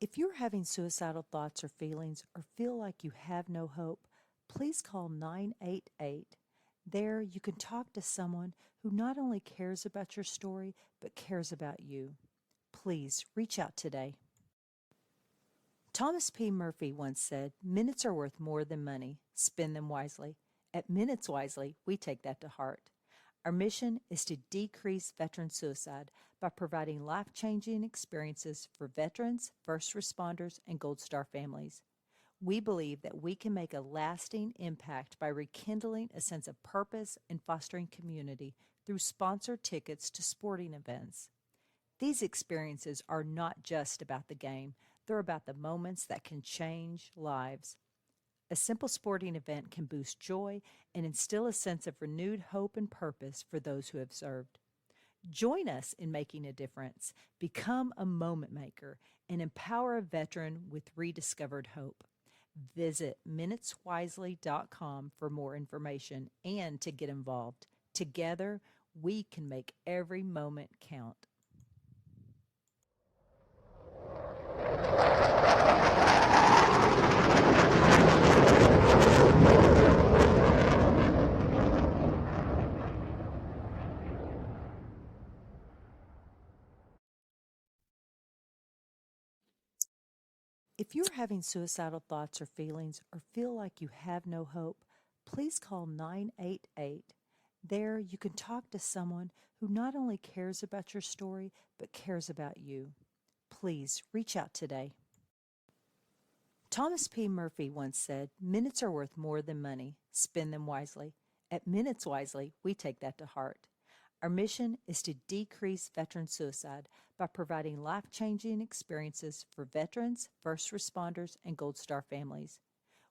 If you're having suicidal thoughts or feelings or feel like you have no hope, please call 988. There, you can talk to someone who not only cares about your story, but cares about you. Please reach out today. Thomas P. Murphy once said, "Minutes are worth more than money. Spend them wisely." At Minutes Wisely, we take that to heart. Our mission is to decrease veteran suicide by providing life-changing experiences for veterans, first responders, and Gold Star families. We believe that we can make a lasting impact by rekindling a sense of purpose and fostering community through sponsored tickets to sporting events. These experiences are not just about the game, they're about the moments that can change lives. A simple sporting event can boost joy and instill a sense of renewed hope and purpose for those who have served. Join us in making a difference, become a moment maker, and empower a veteran with rediscovered hope. Visit minuteswisely.com for more information and to get involved. Together, we can make every moment count. If you're having suicidal thoughts or feelings or feel like you have no hope, please call 988. There, you can talk to someone who not only cares about your story, but cares about you. Please reach out today. Thomas P. Murphy once said, "Minutes are worth more than money. Spend them wisely." At Minutes Wisely, we take that to heart. Our mission is to decrease veteran suicide by providing life-changing experiences for veterans, first responders, and Gold Star families.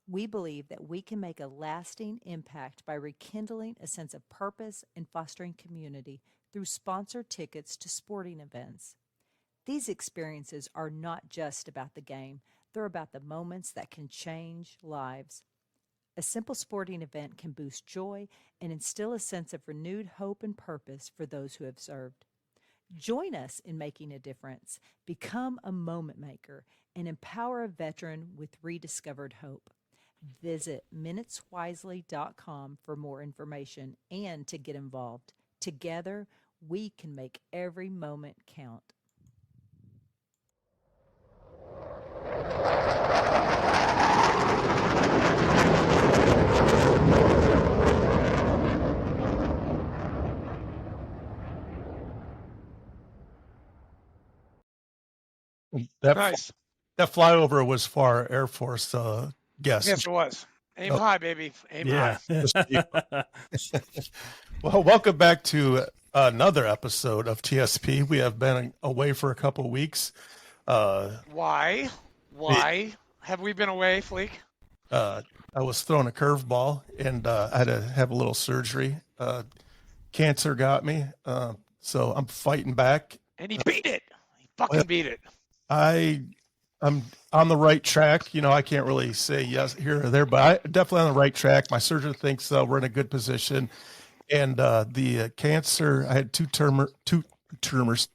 We believe that we can make a lasting impact by rekindling a sense of purpose and fostering community through sponsored tickets to sporting events. These experiences are not just about the game, they're about the moments that can change lives. A simple sporting event can boost joy and instill a sense of renewed hope and purpose for those who have served. Join us in making a difference, become a moment maker, and empower a veteran with rediscovered hope. Visit minuteswisely.com for more information and to get involved. Together, we can make every moment count. That Nice. that flyover was for our Air Force guests. Yes, it was. Aim Oh. high, baby. Aim Yeah. high. Well, welcome back to another episode of TSP. We have been away for a couple of weeks. Why? Why have we been away, Fleek? I was thrown a curveball, and I had to have a little surgery. Cancer got me, so I'm fighting back. And he beat it. He fucking beat it. I'm on the right track. You know, I can't really say yes here or there, but I'm definitely on the right track. My surgeon thinks we're in a good position. And the cancer, I had two tumors. Tumors.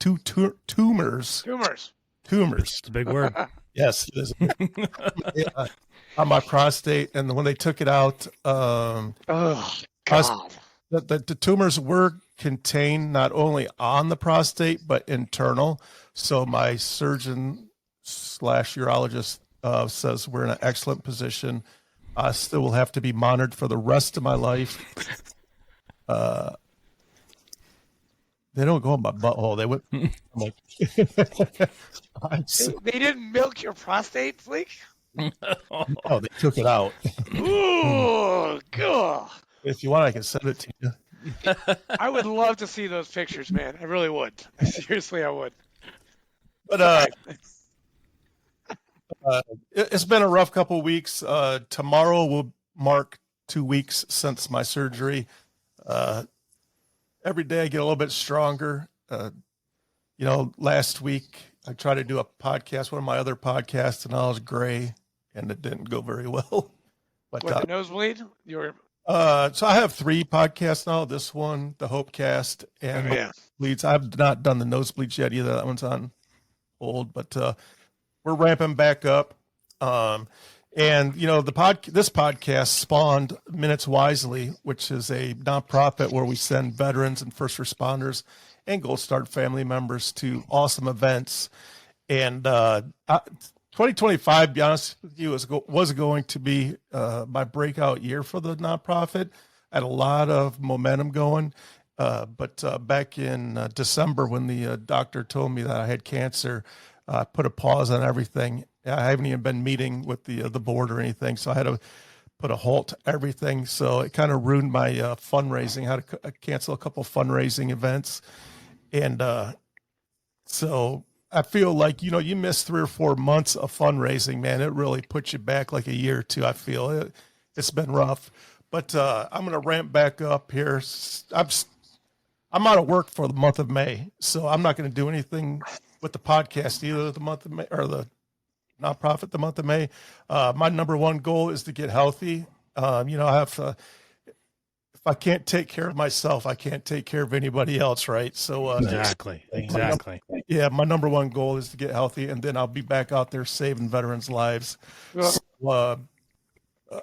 It's a big word. Yes, it is. On my prostate, and when they took it out, Oh, God. the tumors were contained not only on the prostate but internal. So my surgeon / urologist says we're in an excellent position. I still will have to be monitored for the rest of my life. They don't go in my butthole. They went. I'm like, They didn't milk your prostate, Fleek? oh, they took it out. Ooh, God. If you want, I can send it to you. I would love to see those pictures, man. I really would. Seriously, I would. But it's been a rough couple of weeks. Tomorrow will mark 2 weeks since my surgery. Every day I get a little bit stronger. Last week I tried to do a podcast, one of my other podcasts, and I was gray, and it didn't go very well. But What, the nosebleed? so I have 3 podcasts now. This one, the Hopecast, and Nosebleeds. I've not done the Nosebleeds yet either. That one's on hold. But we're ramping back up. And this podcast spawned Minutes Wisely, which is a nonprofit where we send veterans and first responders and Gold Star family members to awesome events. And 2025, to be honest with you, was going to be my breakout year for the nonprofit. I had a lot of momentum going. But back in December, when the doctor told me that I had cancer, I put a pause on everything. I haven't even been meeting with the board or anything, so I had to put a halt to everything. So it kind of ruined my fundraising. I had to cancel a couple fundraising events, and so I feel like you miss 3 or 4 months of fundraising, man. It really puts you back like a year or two. I feel it's been rough, but I'm gonna ramp back up here. I'm out of work for the month of May, so I'm not going to do anything with the podcast either the month of May or the nonprofit the month of May. My number one goal is to get healthy. I have to, if I can't take care of myself, I can't take care of anybody else, right? So Exactly. my number one goal is to get healthy, and then I'll be back out there saving veterans' lives. Well,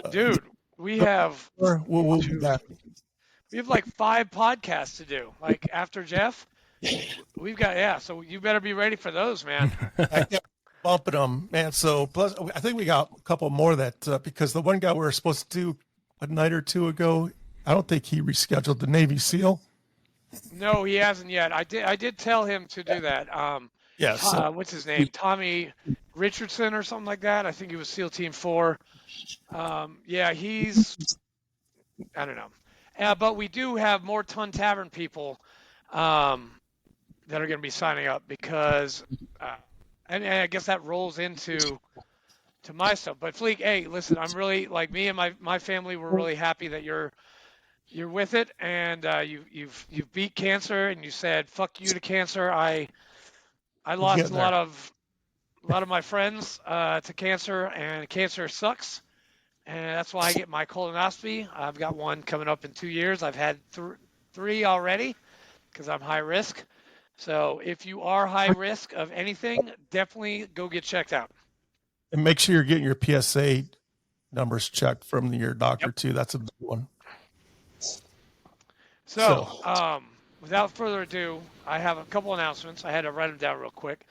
dude, we'll be back. We have like 5 podcasts to do. Like after Jeff, we've got so you better be ready for those, man. I kept bumping them, man. So plus, I think we got a couple more that because the one guy we were supposed to do a night or two ago, I don't think he rescheduled the Navy SEAL. No, he hasn't yet. I did tell him to do that. Yes. What's his name? Tommy Richardson or something like that. I think he was SEAL Team 4. He's I don't know. But we do have more Ton Tavern people that are going to be signing up because, and I guess that rolls into my stuff. But Fleek, hey, listen, I'm really like me and my family. We're really happy that you're with it, and you've beat cancer, and you said fuck you to cancer. I lost a lot of my friends to cancer, and cancer sucks. And that's why I get my colonoscopy. I've got one coming up in 2 years. I've had 3 already because I'm high risk. So if you are high risk of anything, definitely go get checked out. And make sure you're getting your PSA numbers checked from your doctor too. That's a big one. So without further ado, I have a couple announcements. I had to write them down real quick.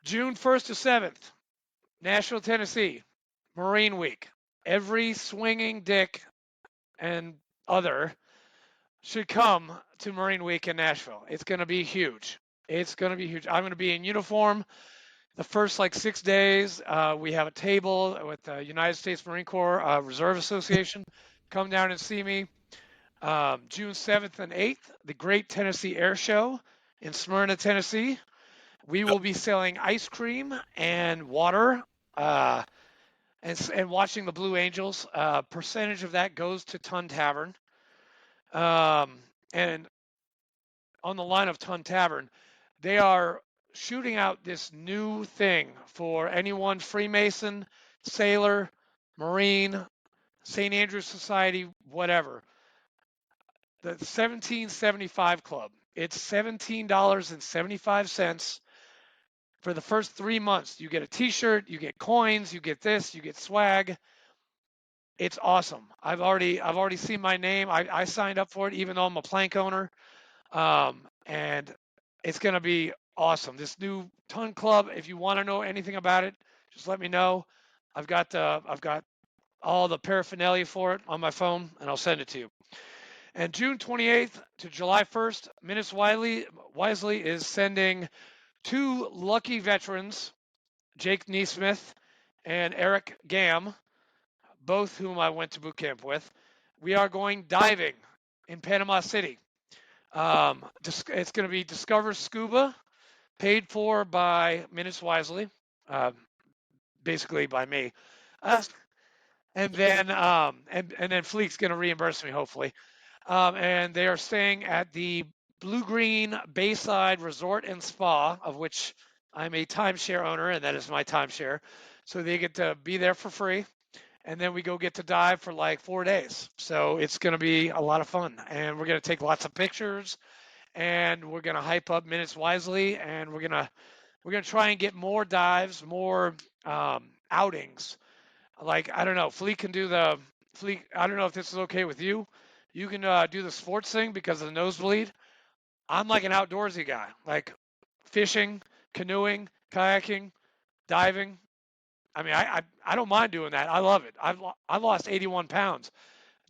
June 1st to 7th, Nashville, Tennessee, Marine Week. Every swinging dick and other should come to Marine Week in Nashville. It's going to be huge. I'm going to be in uniform the first 6 days. We have a table with the United States Marine Corps Reserve Association. Come down and see me. June 7th and 8th, the Great Tennessee Air Show in Smyrna, Tennessee. We will be selling ice cream and water. And watching the Blue Angels, percentage of that goes to Ton Tavern. And on the line of Ton Tavern, they are shooting out this new thing for anyone Freemason, Sailor, Marine, St. Andrew's Society, whatever. The 1775 Club. It's $17.75. For the first 3 months, you get a t-shirt, you get coins, you get this, you get swag. It's awesome. I've already seen my name. I signed up for it, even though I'm a plank owner. And it's going to be awesome. This new Ton Club, if you want to know anything about it, just let me know. I've got all the paraphernalia for it on my phone, and I'll send it to you. And June 28th to July 1st, Minutes Wisely is sending 2 lucky veterans, Jake Neesmith and Eric Gam, both whom I went to boot camp with. We are going diving in Panama City. It's going to be Discover Scuba, paid for by Minutes Wisely, basically by me. And then Fleek's going to reimburse me, hopefully. And they are staying at the Blue Green Bayside Resort and Spa, of which I'm a timeshare owner, and that is my timeshare. So they get to be there for free. And then we go get to dive for 4 days. So it's going to be a lot of fun. And we're going to take lots of pictures. And we're going to hype up Minutes Wisely. And we're going We're going to try and get more dives, more outings. Like, I don't know, Fleek can do the Fleek. I don't know if this is okay with you. You can do the sports thing because of the nosebleed. I'm like an outdoorsy guy, like fishing, canoeing, kayaking, diving. I mean, I don't mind doing that. I love it. I lost 81 pounds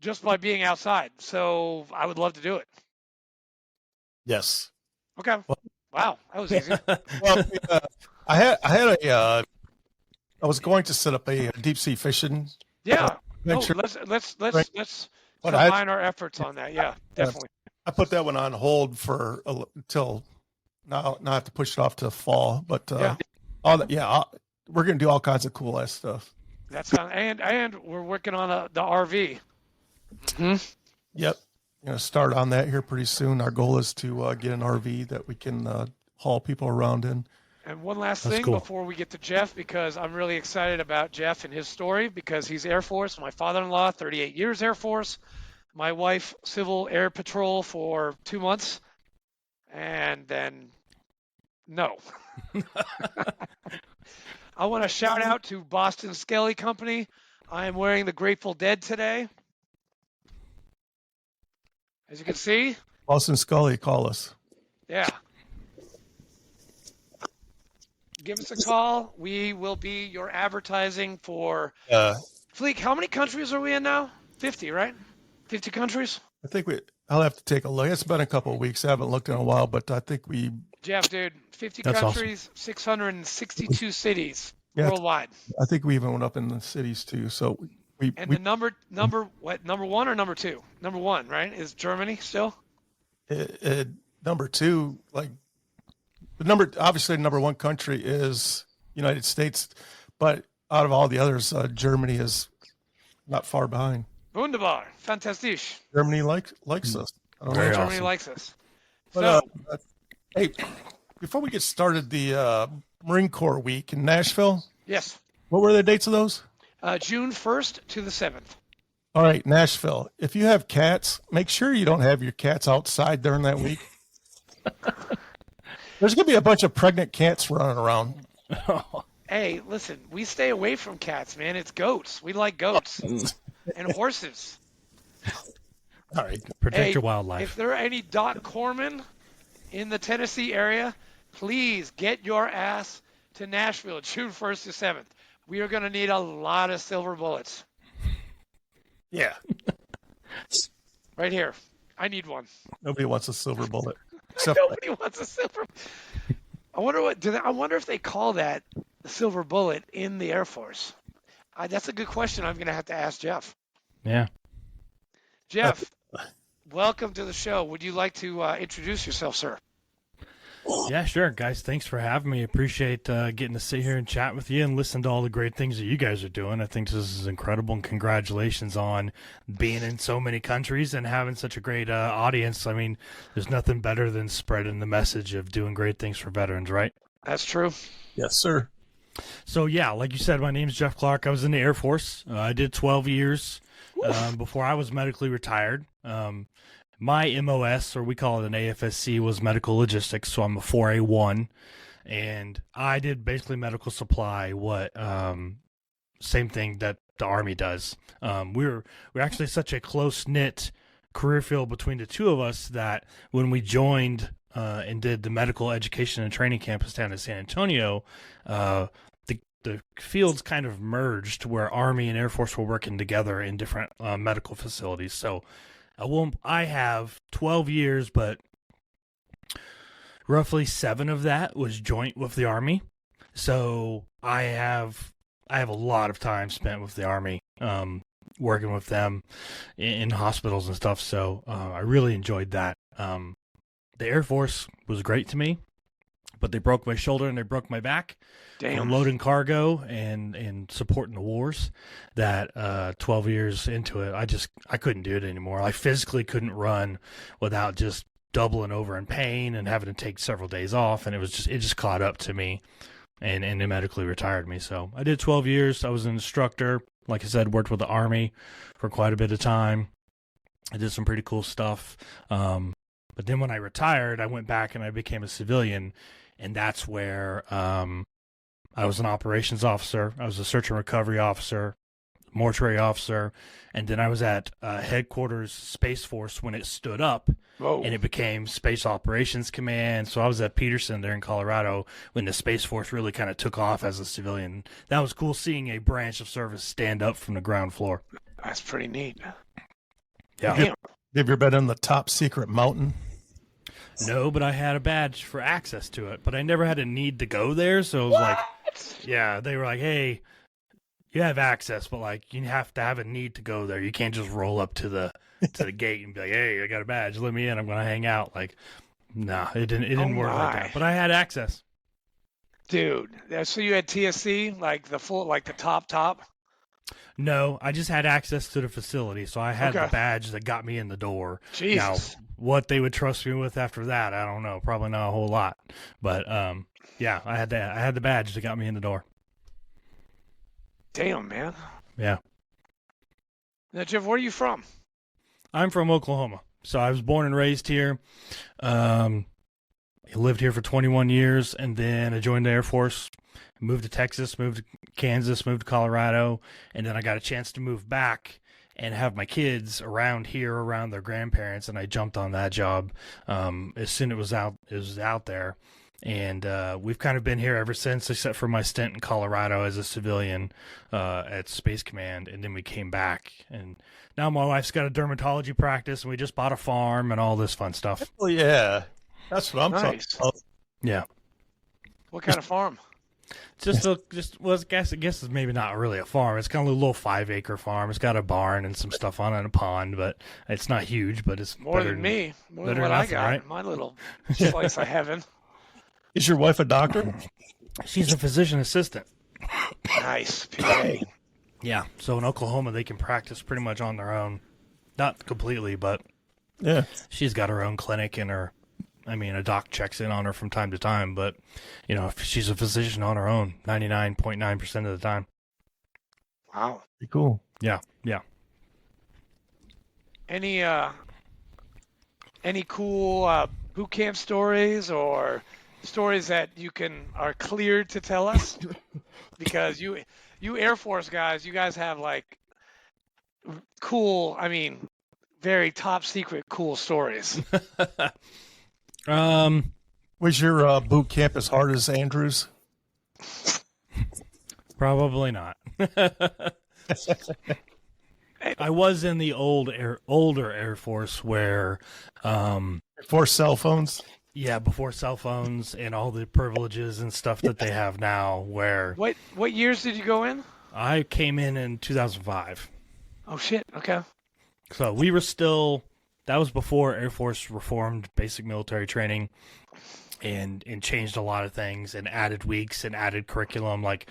just by being outside. So I would love to do it. Yes. Okay. Wow, that was easy. Well, I was going to set up a deep sea fishing. Yeah. No, venture. let's But combine our efforts on that. Yeah, definitely. I put that one on hold for until now. Now I have to push it off to fall. But Yeah. we're gonna do all kinds of cool ass stuff. That's and we're working on the RV. Yep. Gonna start on that here pretty soon. Our goal is to get an RV that we can haul people around in. And one last That's thing cool. before we get to Jeff, because I'm really excited about Jeff and his story, because he's Air Force. My father-in-law, 38 years Air Force. My wife, Civil Air Patrol for 2 months. And then, no. I want to shout out to Boston Skelly Company. I am wearing the Grateful Dead today. As you can see, Boston Scully, call us. yeah. Give us a call. We will be your advertising for Fleek. How many countries are we in now? 50, right? 50 countries? I think I'll have to take a look. It's been a couple of weeks. I haven't looked in a while, but I think we. Jeff, dude, 50 That's countries, 662 cities Yeah, worldwide. I think we even went up in the cities too. So And the number one or number two? Number one, right? Is Germany still? number two, like obviously number one country is United States, but out of all the others, Germany is not far behind. Wunderbar. Fantastisch. Germany likes us. I don't Very know. Germany awesome. likes us. But, So, hey, before we get started, the Marine Corps week in Nashville, yes, what were the dates of those? June 1st to the 7th. All right, Nashville. If you have cats, make sure you don't have your cats outside during that week. There's going to be a bunch of pregnant cats running around. Hey, listen, we stay away from cats, man. It's goats. We like goats and horses. All right. Protect Hey, your wildlife. If there are any Doc Corman in the Tennessee area, please get your ass to Nashville, June 1st to 7th. We are going to need a lot of silver bullets. Yeah. Right here. I need one. Nobody wants a silver bullet. Except Nobody wants a silver. I wonder if they call that the silver bullet in the Air Force. That's a good question. I'm going to have to ask Jeff. Yeah. Jeff, welcome to the show. Would you like to introduce yourself, sir? Yeah, sure, guys. Thanks for having me. Appreciate getting to sit here and chat with you and listen to all the great things that you guys are doing. I think this is incredible, and congratulations on being in so many countries and having such a great audience. I mean, there's nothing better than spreading the message of doing great things for veterans, right? That's true. yes, sir. So, yeah, like you said, my name's Jeff Clark. I was in the Air Force. I did 12 years before I was medically retired. My MOS, or we call it an AFSC, was medical logistics, so I'm a 4A1, and I did basically medical supply, same thing that the Army does. We're actually such a close-knit career field between the two of us that when we joined and did the medical education and training campus down in San Antonio, the fields kind of merged where Army and Air Force were working together in different medical facilities. So I have 12 years, but roughly 7 of that was joint with the Army. So I have a lot of time spent with the Army, working with them in hospitals and stuff. So I really enjoyed that. The Air Force was great to me, but they broke my shoulder and they broke my back. Damn. Loading cargo and supporting the wars. That 12 years into it, I couldn't do it anymore. I physically couldn't run without just doubling over in pain and having to take several days off, and it just caught up to me, and it medically retired me. So I did 12 years. I was an instructor. Like I said, worked with the Army for quite a bit of time. I did some pretty cool stuff. But then when I retired, I went back and I became a civilian. and that's where I was an operations officer. I was a search and recovery officer, mortuary officer, and then I was at headquarters Space Force when it stood up. Whoa. And it became Space Operations Command. So I was at Peterson there in Colorado when the Space Force really kind of took off as a civilian. That was cool seeing a branch of service stand up from the ground floor. That's pretty neat. Yeah. Damn. Have you ever been in the top secret mountain? No, but I had a badge for access to it. But I never had a need to go there. So it was like, yeah, they were like, hey, you have access, but like you have to have a need to go there. You can't just roll up to the gate and be like, hey, I got a badge, let me in, I'm gonna hang out. Like, nah, it didn't work like that. But I had access. Dude, so you had TSC, like the full, like the top? No, I just had access to the facility, so I had Okay. the badge that got me in the door. Jesus. Now, what they would trust me with after that, I don't know. Probably not a whole lot. But yeah, I had the badge that got me in the door. Damn, man. Yeah. Now, Jeff, where are you from? I'm from Oklahoma, so I was born and raised here. I lived here for 21 years, and then I joined the Air Force, moved to Texas, moved to Kansas, moved to Colorado, and then I got a chance to move back and have my kids around here, around their grandparents, and I jumped on that job as soon as it was out there. And we've kind of been here ever since, except for my stint in Colorado as a civilian at Space Command, and then we came back. And now my wife's got a dermatology practice, and we just bought a farm and all this fun stuff. Oh yeah, that's what I'm Nice. talking about. Yeah, What kind of farm? I guess it's maybe not really a farm. It's kind of a little 5-acre farm. It's got a barn and some stuff on it and a pond, but it's not huge. But it's More better than me. More than better what than I nothing, got. right? My little slice of heaven. Is your wife a doctor? She's a physician assistant. Nice. PA. Yeah, so in Oklahoma they can practice pretty much on their own, not completely, but Yeah. she's got her own clinic and a doc checks in on her from time to time, but, if she's a physician on her own 99.9% of the time. Wow. Pretty cool. Yeah. Any cool boot camp stories or stories that are cleared to tell us? Because you Air Force guys, you guys have like cool, very top secret cool stories. Was your boot camp as hard as Andrew's? Probably not. I was in the older Air Force where, Before cell phones? yeah, before cell phones and all the privileges and stuff that they have now, where What years did you go in? I came in 2005. Oh shit. Okay. So that was before Air Force reformed basic military training and changed a lot of things and added weeks and added curriculum. Like,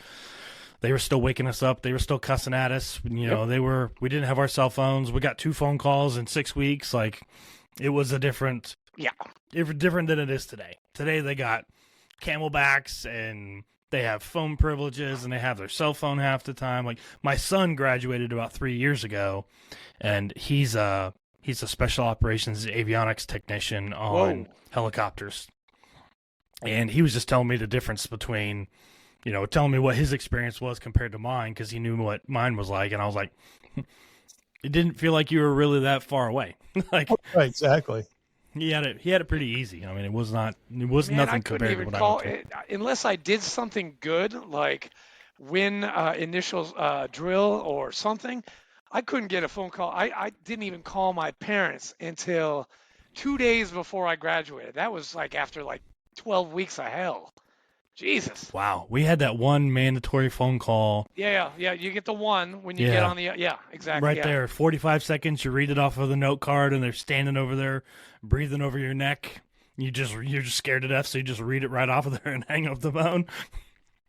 they were still waking us up. They were still cussing at us. We didn't have our cell phones. We got 2 phone calls in 6 weeks. Like, it was different than it is today. Today they got camelbacks and they have phone privileges and they have their cell phone half the time. Like, my son graduated about 3 years ago, and he's a special operations avionics technician on helicopters. And he was just telling me the difference between, telling me what his experience was compared to mine, because he knew what mine was like. And I was like, it didn't feel like you were really that far away. Like, Right, exactly. he had it pretty easy. It was nothing compared to what I went through. Unless I did something good, like win initial drill or something. I couldn't get a phone call. I didn't even call my parents until 2 days before I graduated. That was like after 12 weeks of hell. Jesus. Wow. We had that one mandatory phone call. Yeah. You get the one when you get on the. Yeah, exactly. Right there. 45 seconds. You read it off of the note card, and they're standing over there, breathing over your neck. You're just scared to death, so you just read it right off of there and hang up the phone.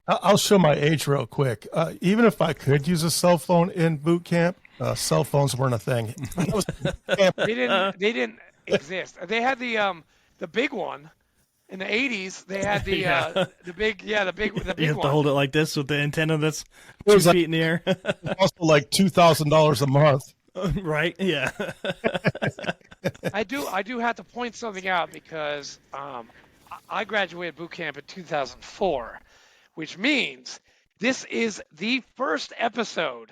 I'll show my age real quick. Even if I could use a cell phone in boot camp, cell phones weren't a thing. They didn't exist. They had the big one. In the 80s, they had the big You have one. to hold it like this with the antenna that's 2 feet in the air. Also like $2,000 a month. Right? Yeah. I do have to point something out because I graduated boot camp in 2004, which means this is the first episode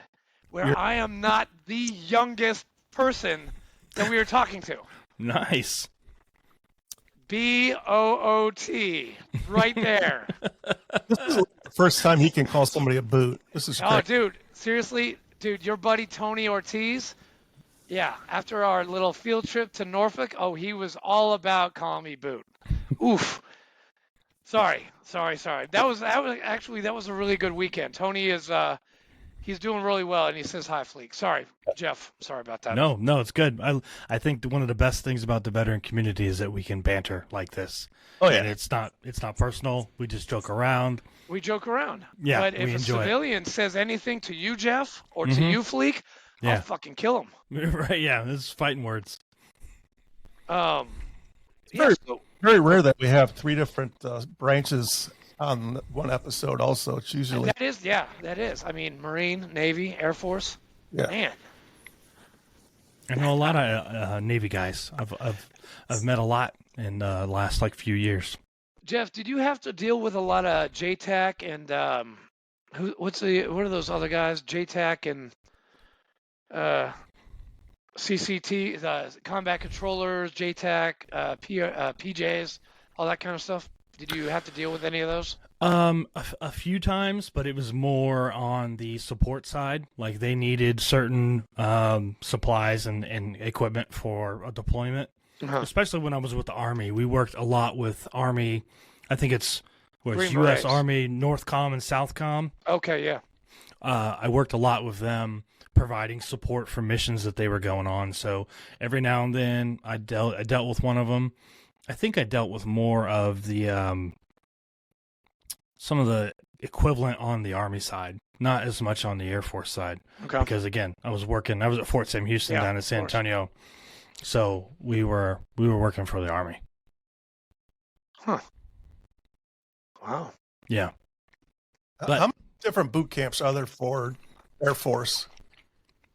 where You're- I am not the youngest person that we are talking to. Nice. BOOT, right there. This is the first time he can call somebody a boot. This is Oh, great. dude, seriously, dude, your buddy Tony Ortiz, yeah, after our little field trip to Norfolk, oh, he was all about calling me boot. Oof. Sorry. That was a really good weekend. Tony is he's doing really well, and he says hi, Fleek. Sorry, Jeff. Sorry about that. No, it's good. I think one of the best things about the veteran community is that we can banter like this. Oh yeah. And it's not personal. We just joke around. We joke around. Yeah, But we if a enjoy it. civilian says anything to you, Jeff, or to you, Fleek, Yeah. I'll fucking kill him. Right, yeah, this is fighting words. Yeah, Very, so- very rare that we have three different branches on one episode. Also, it's usually that is. I mean, Marine, Navy, Air Force. yeah. Man, I know a lot of Navy guys. I've met a lot in the last few years. Jeff, did you have to deal with a lot of JTAC and what are those other guys? JTAC and CCT, the combat controllers, JTAC, PJs, all that kind of stuff. Did you have to deal with any of those? A few times, but it was more on the support side. Like they needed certain supplies and equipment for a deployment. Uh-huh. Especially when I was with the Army, we worked a lot with Army. I think it's Green U.S. Berets. Army, Northcom, and Southcom. Okay, yeah. I worked a lot with them, providing support for missions that they were going on. So every now and then, I dealt with one of them. I think I dealt with more of the some of the equivalent on the Army side, not as much on the Air Force side. Okay. Because again, I was at Fort Sam Houston Yeah, down in of San course. Antonio, so we were working for the Army. Huh. Wow. Yeah. But- How many different boot camps are there for Air Force?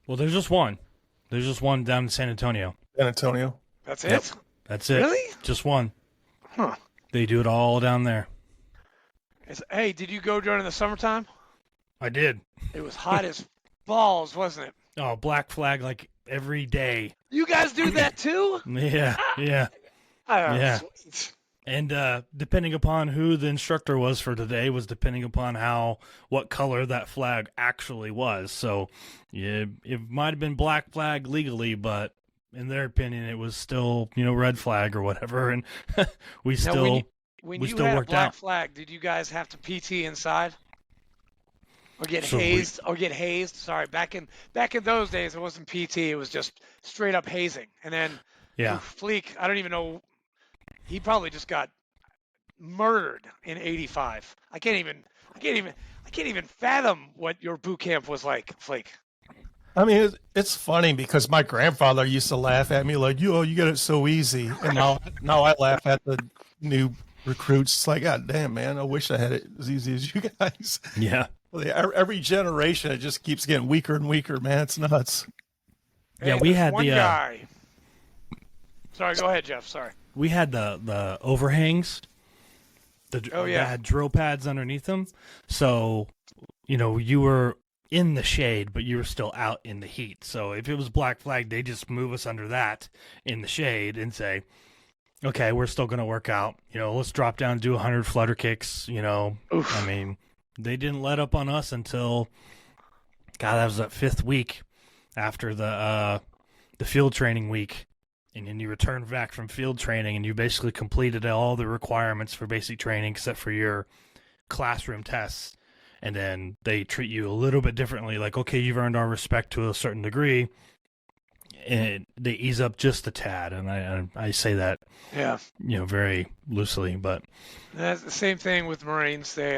Well, there's just one. There's just one down in San Antonio. San Antonio. That's Yep. it? That's it. Really? Just one. Huh. They do it all down there. Hey, did you go during the summertime? I did. It was hot as balls, wasn't it? Oh, Black Flag every day. You guys do that too? Yeah, yeah. Oh, Yeah. sweet. And depending upon who the instructor was for today was depending upon what color that flag actually was. So, yeah, it might have been Black Flag legally, but in their opinion, it was still red flag or whatever. And we Now, still when we you still had a worked black out. flag, did you guys have to PT inside? Or get So hazed? Sorry, back in those days, it wasn't PT. It was just straight up hazing. And then Yeah. Fleek, I don't even know. He probably just got murdered in '85. I can't even fathom what your boot camp was like, Fleek. I mean, it's funny because my grandfather used to laugh at me like, you get it so easy. And now I laugh at the new recruits. It's like, God damn, man, I wish I had it as easy as you guys. Yeah. Every generation, it just keeps getting weaker and weaker, man. It's nuts. Yeah, Hey, we there's had one the guy. Sorry, go ahead, Jeff. Sorry. we had the overhangs. Oh, yeah. That had drill pads underneath them. So, you were in the shade, but you were still out in the heat. So if it was Black Flag, they just move us under that in the shade and say, okay, we're still going to work out. Let's drop down and do 100 flutter kicks. Oof. I mean, they didn't let up on us until, God, that was that 5th week after the field training week. And then you return back from field training and you basically completed all the requirements for basic training except for your classroom tests. And then they treat you a little bit differently. Like, okay, you've earned our respect to a certain degree. And they ease up just a tad. And I say that, Yeah. very loosely. But That's the same thing with Marines. They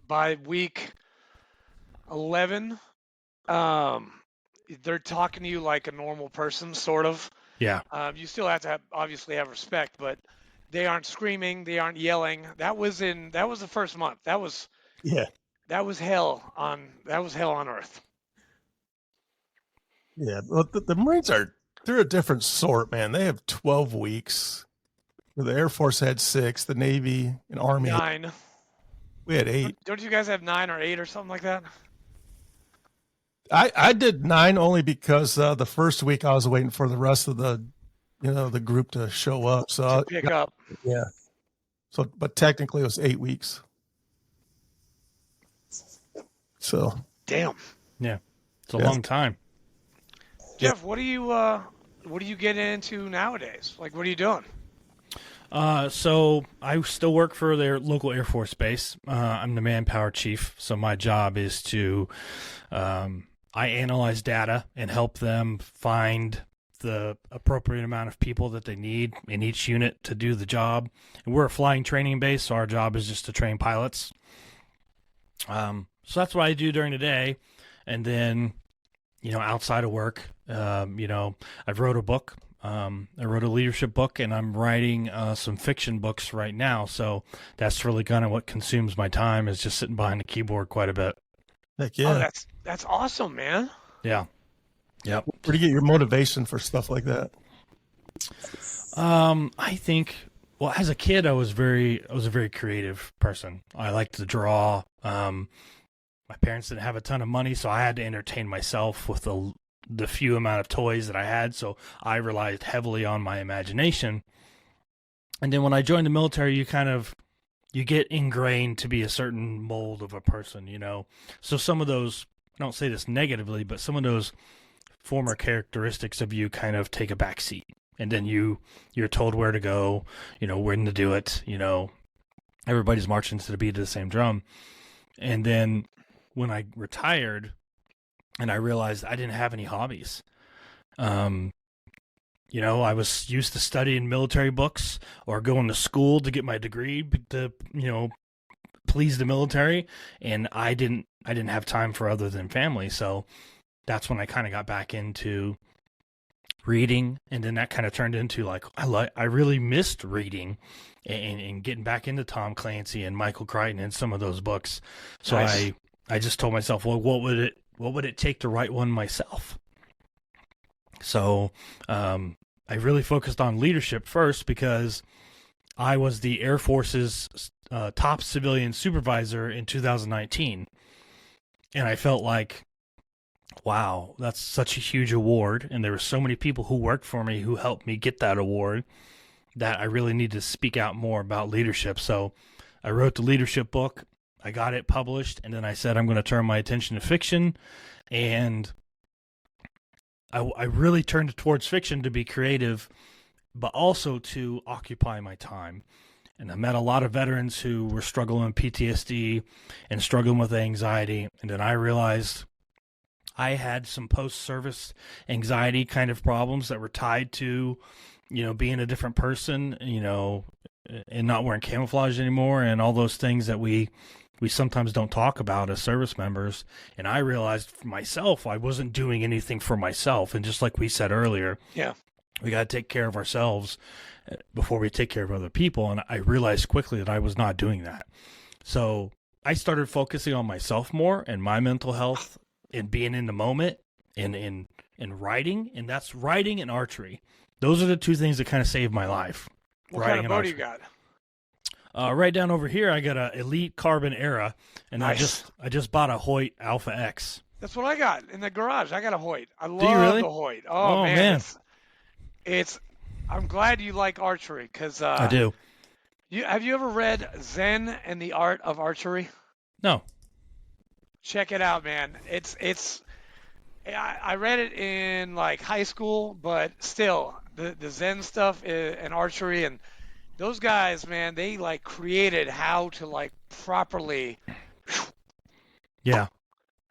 by week 11, they're talking to you like a normal person, sort of. yeah, You still have to obviously have respect, but they aren't screaming, they aren't yelling. That was the first month. That was hell on earth. Yeah. Well, the Marines they're a different sort, man. They have 12 weeks The Air Force had 6, the Navy and Army, 9. we had 8. Don't you guys have 9 or 8 or something like that? I did 9 only because the first week I was waiting for the rest of the group to show up. So To pick up. yeah. So, but technically it was 8 weeks. So Damn. Yeah, it's a Yeah. long time. Jeff, what do you get into nowadays? Like, what are you doing? So I still work for their local Air Force base. I'm the manpower chief, so my job is to I analyze data and help them find the appropriate amount of people that they need in each unit to do the job. And we're a flying training base, so our job is just to train pilots. So that's what I do during the day, and then outside of work, I've wrote a book. I wrote a leadership book, and I'm writing some fiction books right now. So that's really kind of what consumes my time, is just sitting behind the keyboard quite a bit. heck Oh, yeah. that's awesome, man. Yeah. Yep. Where do you get your motivation for stuff like that? I think, well, as a kid, I was a very creative person. I liked to draw. My parents didn't have a ton of money, so I had to entertain myself with the few amount of toys that I had. So I relied heavily on my imagination. And then when I joined the military, you get ingrained to be a certain mold of a person, So some of those, I don't say this negatively, but some of those former characteristics of you kind of take a back seat. And then you're told where to go, when to do it, everybody's marching to the beat of the same drum. And then when I retired and I realized I didn't have any hobbies, I was used to studying military books or going to school to get my degree to, please the military. And I didn't have time for other than family. So that's when I kind of got back into reading. And then that kind of turned into I really missed reading and getting back into Tom Clancy and Michael Crichton and some of those books. So Nice. I just told myself, well, what would it take to write one myself? So, I really focused on leadership first because I was the Air Force's top civilian supervisor in 2019. And I felt like, wow, that's such a huge award. And there were so many people who worked for me who helped me get that award that I really need to speak out more about leadership. So I wrote the leadership book. I got it published. And then I said, I'm going to turn my attention to fiction. And I really turned towards fiction to be creative, but also to occupy my time. And I met a lot of veterans who were struggling with PTSD and struggling with anxiety. And then I realized I had some post-service anxiety kind of problems that were tied to, being a different person, and not wearing camouflage anymore and all those things that we sometimes don't talk about as service members. And I realized for myself, I wasn't doing anything for myself. And just like we said earlier, Yeah. we got to take care of ourselves before we take care of other people. And I realized quickly that I was not doing that. So I started focusing on myself more and my mental health and being in the moment and writing. And that's writing and archery. Those are the two things that kind of saved my life. What Writing kind of and bow do you archery. got? Right down over here, I got a Elite Carbon Era, and Nice. I just bought a Hoyt Alpha X. That's what I got in the garage. I got a Hoyt. I love you really? the Hoyt. Oh, man. man. It's I'm glad you like archery because I do. have you ever read Zen and the Art of Archery? No. Check it out, man. I read it in high school, but still the Zen stuff and archery and those guys, man, they created how to properly. Yeah.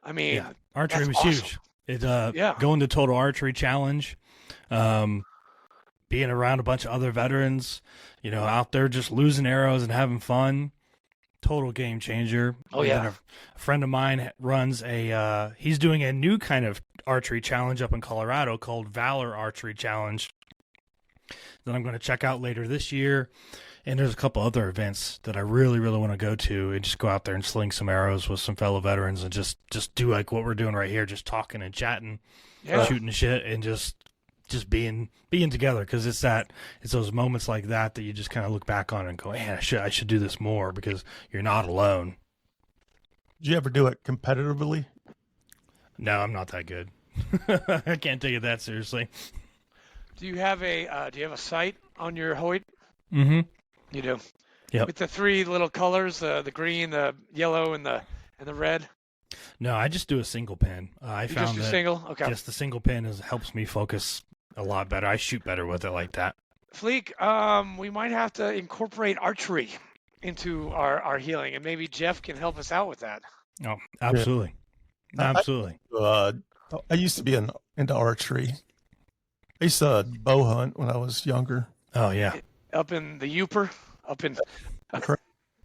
I mean, Yeah. Archery was that's awesome. huge. It Yeah. going to Total Archery Challenge, being around a bunch of other veterans, out there just losing arrows and having fun. Total game changer. Oh, And yeah. then a friend of mine runs he's doing a new kind of archery challenge up in Colorado called Valor Archery Challenge that I'm going to check out later this year. And there's a couple other events that I really, really want to go to and just go out there and sling some arrows with some fellow veterans and just do like what we're doing right here, just talking and chatting, Yeah. shooting shit, and just just being together, because it's those moments like that you just kind of look back on and go, man, I should do this more, because you're not alone. Did you ever do it competitively? No, I'm not that good. I can't take it that seriously. Do you have a sight on your Hoyt? Mm-hmm. You do. Yep. With the 3 little colors, the green, the yellow, and the red. No, I just do a single pin. I found just do that single. Okay. just the single pin helps me focus a lot better. I shoot better with it like that. Fleek, we might have to incorporate archery into our healing, and maybe Jeff can help us out with that. Oh, absolutely. Yeah. Absolutely. I used to be into archery. I used to bow hunt when I was younger. Oh, yeah. Up in the Uper, up in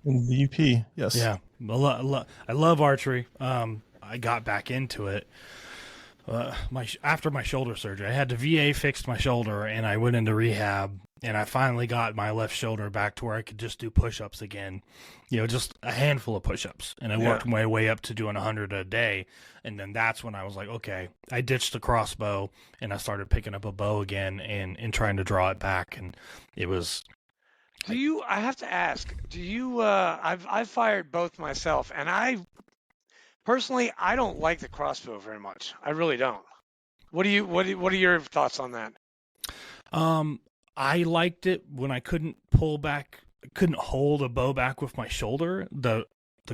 In the UP, yes. Yeah. I love archery. I got back into it after my shoulder surgery. I had the VA fixed my shoulder, and I went into rehab, and I finally got my left shoulder back to where I could just do push-ups again. Just a handful of push-ups, and I worked my way up to doing 100 a day, and then that's when I was like, okay, I ditched the crossbow, and I started picking up a bow again and trying to draw it back, and it was... I have to ask, I've fired both myself, and I don't like the crossbow very much. I really don't. What are your thoughts on that? I liked it when I couldn't hold a bow back with my shoulder. The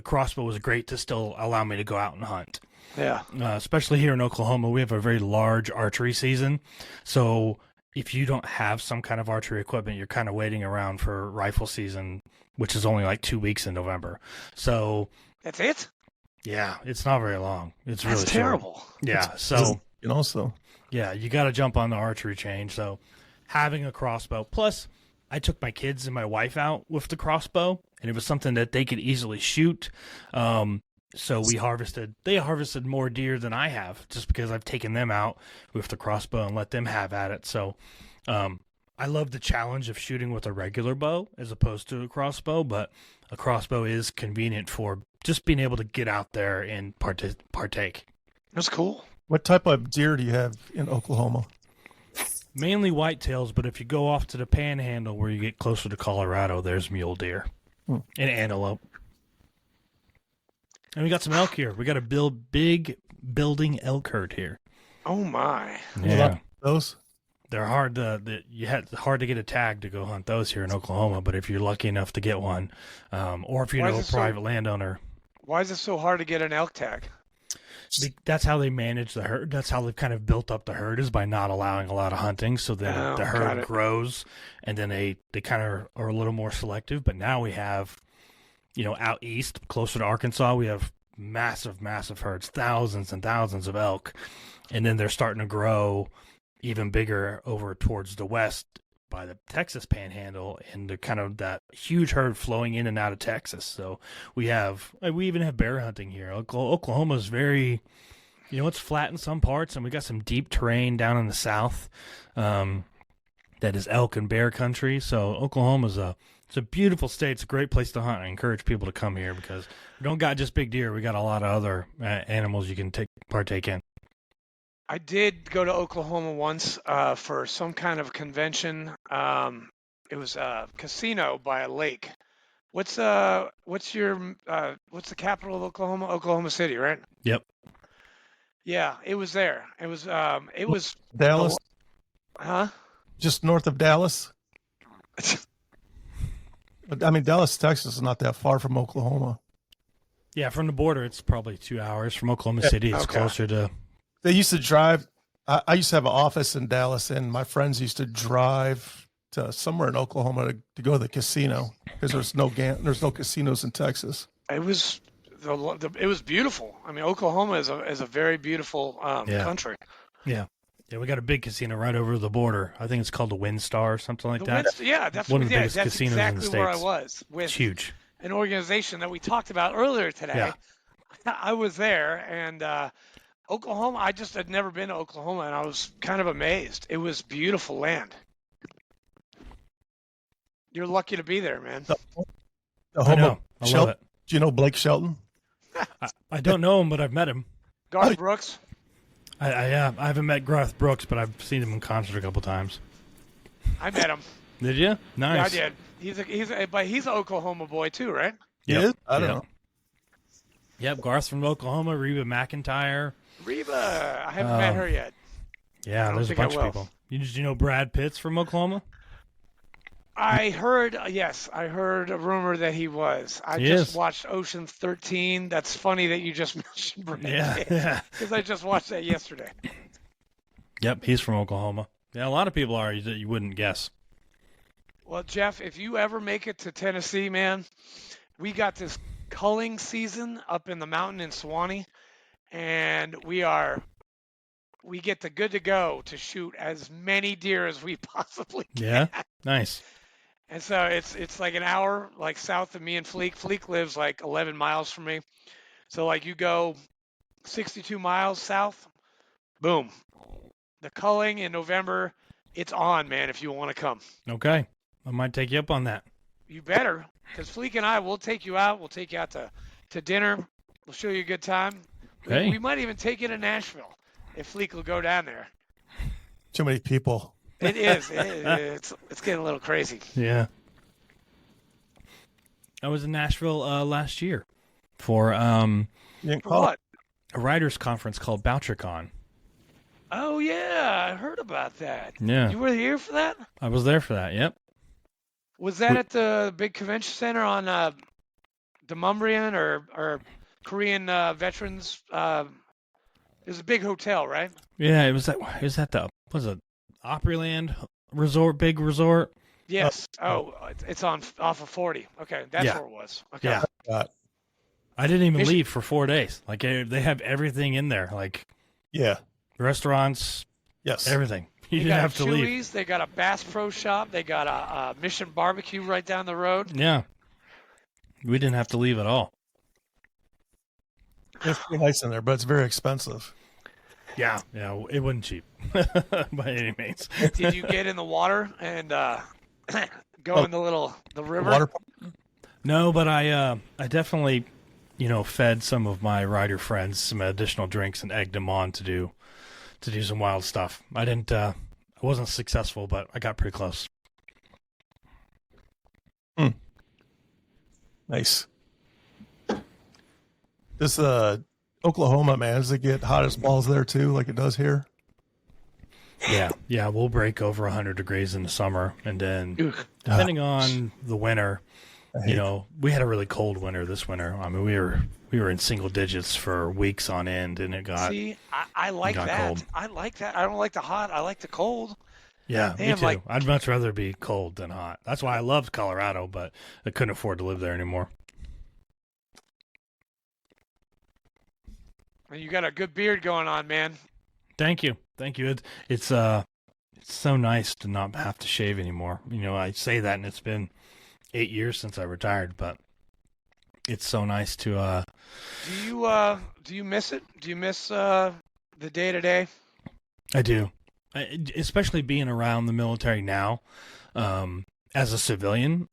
crossbow was great to still allow me to go out and hunt. Yeah. Especially here in Oklahoma, we have a very large archery season. So if you don't have some kind of archery equipment, you're kind of waiting around for rifle season, which is only like 2 weeks in November. So that's it? Yeah, it's not very long. It's really terrible. Short. Yeah, so also, yeah, you got to jump on the archery chain. So having a crossbow, plus I took my kids and my wife out with the crossbow, and it was something that they could easily shoot. So they harvested more deer than I have, just because I've taken them out with the crossbow and let them have at it. So I love the challenge of shooting with a regular bow as opposed to a crossbow, but a crossbow is convenient for just being able to get out there and partake. That's cool. What type of deer do you have in Oklahoma? Mainly whitetails, but if you go off to the panhandle where you get closer to Colorado, there's mule deer and antelope. And we got some elk here. We got a big building elk herd here. Oh my! Yeah, those they're hard hard to get a tag to go hunt those here in Oklahoma. But if you're lucky enough to get one, or if you know a private landowner, why is it so hard to get an elk tag? That's how they manage the herd. That's how they've kind of built up the herd, is by not allowing a lot of hunting. So then the herd grows, and then they kind of are a little more selective. But now we have, out east, closer to Arkansas, we have massive herds, thousands and thousands of elk. And then they're starting to grow even bigger over towards the west by the Texas panhandle, and they're kind of that huge herd flowing in and out of Texas. So we even have bear hunting here. Oklahoma is very, it's flat in some parts, and we got some deep terrain down in the south that is elk and bear country. So Oklahoma's it's a beautiful state. It's a great place to hunt. I encourage people to come here because we don't got just big deer. We got a lot of other animals you can partake in. I did go to Oklahoma once for some kind of convention. It was a casino by a lake. What's the capital of Oklahoma? Oklahoma City, right? Yep. Yeah, it was there. It was Dallas. Huh? Just north of Dallas. I mean, Dallas, Texas is not that far from Oklahoma. Yeah, from the border, it's probably 2 hours. From Oklahoma City, it's closer to... They used to drive. I used to have an office in Dallas, and my friends used to drive to somewhere in Oklahoma to go to the casino because there's no casinos in Texas. It was beautiful. I mean, Oklahoma is a very beautiful country. Yeah. Yeah, we got a big casino right over the border. I think it's called the WinStar or something like that. That's one of the biggest casinos exactly in the States. Where I was with it's huge. An organization that we talked about earlier today. Yeah. I was there, and Oklahoma, I just had never been to Oklahoma, and I was kind of amazed. It was beautiful land. You're lucky to be there, man. I know. I love it. Do you know Blake Shelton? I don't know him, but I've met him. Garth Brooks? I haven't met Garth Brooks, but I've seen him in concert a couple times. I met him. Did you? Nice. Yeah, I did. But he's an Oklahoma boy too, right? Yeah, I don't know. Yep, Garth from Oklahoma, Reba McEntire. Reba, I haven't met her yet. Yeah, there's a bunch of people. You know Brad Pitts from Oklahoma? I heard, yes, I heard a rumor that he was. I just watched Ocean's 13. That's funny that you just mentioned Brad Pitt. Yeah. Because I just watched that yesterday. Yep, he's from Oklahoma. Yeah, a lot of people are that you wouldn't guess. Well, Jeff, if you ever make it to Tennessee, man, we got this culling season up in the mountain in Sewanee, and we get the good to go to shoot as many deer as we possibly can. Yeah, nice. And so it's like an hour like south of me and Fleek. Fleek lives like 11 miles from me. So like you go 62 miles south, boom. The culling in November, it's on, man, if you want to come. Okay. I might take you up on that. You better, because Fleek and I will take you out. We'll take you out to dinner. We'll show you a good time. Hey. We might even take you to Nashville if Fleek will go down there. Too many people. It is. It's getting a little crazy. Yeah. I was in Nashville last year for You didn't For call what? a writers conference called BoucherCon. Oh, yeah. I heard about that. Yeah. You were here for that? I was there for that. Yep. Was that at the big convention center on Demumbrian or Korean veterans? It was a big hotel, right? Yeah, it was at the Opryland resort, big resort. Yes. It's on off of 40. Okay, that's Yeah. where it was. Okay. Yeah. that. I didn't even They should- leave for 4 days. Like they have everything in there, like Yeah. restaurants, Yes. everything. You They didn't got have to a leave. Chewy's. They got a Bass Pro Shop. They got a Mission Barbecue right down the road. Yeah. We didn't have to leave at all. It's pretty nice in there, but it's very expensive. Yeah. Yeah, it wasn't cheap by any means. Did you get in the water and go in the river? Water. No, but I definitely, fed some of my rider friends some additional drinks and egged them on to do some wild stuff. I wasn't successful, but I got pretty close. Nice. This Oklahoma, man, does it get hot as balls there too, like it does here? Yeah, we'll break over 100 degrees in the summer, and then Ugh. depending on the winter, I hate we had a really cold winter this winter. I mean, we were in single digits for weeks on end, and it got See, I like got that. cold. I like that. I don't like the hot. I like the cold. yeah, me Damn, too. like- I'd much rather be cold than hot. That's why I loved Colorado, but I couldn't afford to live there anymore. And you got a good beard going on, man. Thank you. It's so nice to not have to shave anymore. I say that, and it's been 8 years since I retired, but it's so nice to. Do you miss it? Do you miss the day to day? I do, especially being around the military now, as a civilian,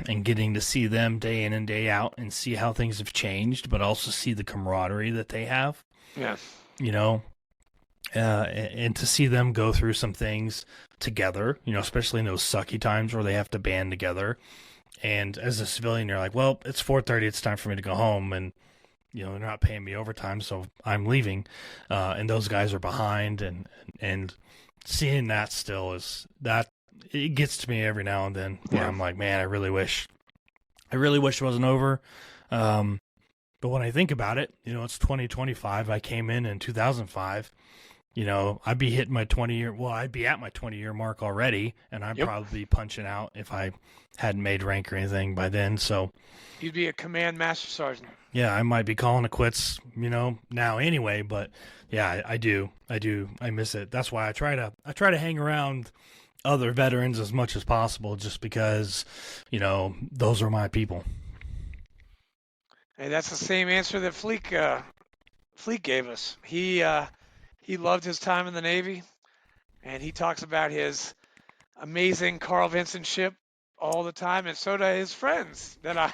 and getting to see them day in and day out, and see how things have changed, but also see the camaraderie that they have. Yeah. And to see them go through some things together, especially in those sucky times where they have to band together. And as a civilian, you're like, well, it's 4:30, it's time for me to go home, and they're not paying me overtime, so I'm leaving. And those guys are behind, and seeing that still it gets to me every now and then. Where Yeah. I'm like, man, I really wish it wasn't over. But when I think about it, it's 2025. I came in 2005. I'd be hitting my 20-year. Well, I'd be at my 20-year mark already, and I'd Yep. probably be punching out if I hadn't made rank or anything by then. So, You'd be a command master sergeant. yeah, I might be calling it quits, now anyway. But yeah, I do. I miss it. That's why I try to hang around other veterans as much as possible, just because, those are my people. Hey, that's the same answer that Fleek gave us. He loved his time in the Navy, and he talks about his amazing Carl Vinson ship all the time, and so do his friends that